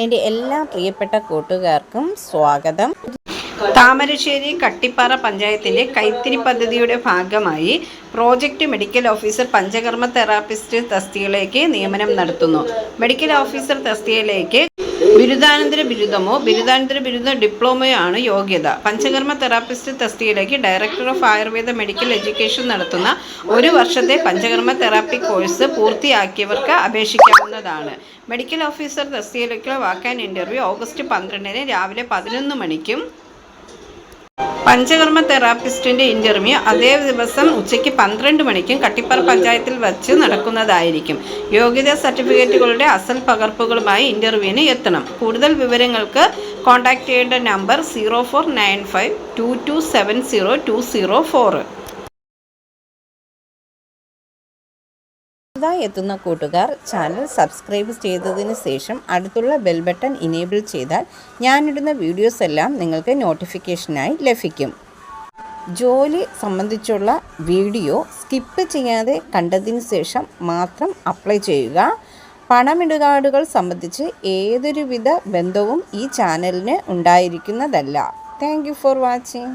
എൻ്റെ എല്ലാ പ്രിയപ്പെട്ട കൂട്ടുകാർക്കും സ്വാഗതം. താമരശ്ശേരി കട്ടിപ്പാറ പഞ്ചായത്തിൻ്റെ കൈത്തിരി പദ്ധതിയുടെ ഭാഗമായി project medical officer panchakarma therapist തസ്തികയിലേക്ക് നിയമനം നടത്തുന്നു. മെഡിക്കൽ ഓഫീസർ തസ്തികയിലേക്ക് ബിരുദാനന്തര ബിരുദമോ ബിരുദാനന്തര ബിരുദ ഡിപ്ലോമയോ ആണ് യോഗ്യത. പഞ്ചകർമ്മ തെറാപ്പിസ്റ്റ് തസ്തികയിലേക്ക് director of Ayurveda medical education നടത്തുന്ന 1 വർഷത്തെ പഞ്ചകർമ്മ തെറാപ്പി കോഴ്സ് പൂർത്തിയാക്കിയവർക്ക് അപേക്ഷിക്കാവുന്നതാണ്. മെഡിക്കൽ ഓഫീസർ തസ്തികയിലേക്കുള്ള വാക്ക് ഇൻ്റർവ്യൂ ഓഗസ്റ്റ് 12 രാവിലെ 11 മണിക്കും പഞ്ചകർമ്മ തെറാപ്പിസ്റ്റിൻ്റെ ഇൻ്റർവ്യൂ അതേ ദിവസം ഉച്ചയ്ക്ക് 12 മണിക്കും കട്ടിപ്പാറ പഞ്ചായത്തിൽ വച്ച് നടക്കുന്നതായിരിക്കും. യോഗ്യതാ സർട്ടിഫിക്കറ്റുകളുടെ അസൽ പകർപ്പുകളുമായി ഇൻ്റർവ്യൂവിന് എത്തണം. കൂടുതൽ വിവരങ്ങൾക്ക് കോൺടാക്റ്റ് ചെയ്യേണ്ട നമ്പർ 04952270 എത്തുന്ന കൂട്ടുകാർ ചാനൽ സബ്സ്ക്രൈബ് ചെയ്തതിന് ശേഷം അടുത്തുള്ള ബെൽ ബട്ടൺ ഇനേബിൾ ചെയ്താൽ ഞാനിടുന്ന വീഡിയോസ് എല്ലാം നിങ്ങൾക്ക് നോട്ടിഫിക്കേഷനായി ലഭിക്കും. ജോലി സംബന്ധിച്ചുള്ള വീഡിയോ സ്കിപ്പ് ചെയ്യാതെ കണ്ടതിന് ശേഷം മാത്രം അപ്ലൈ ചെയ്യുക. പണമിടപാടുകൾ സംബന്ധിച്ച് ഏതൊരുവിധ ബന്ധവും ഈ ചാനലിന് ഉണ്ടായിരിക്കുന്നതല്ല. Thank you for watching.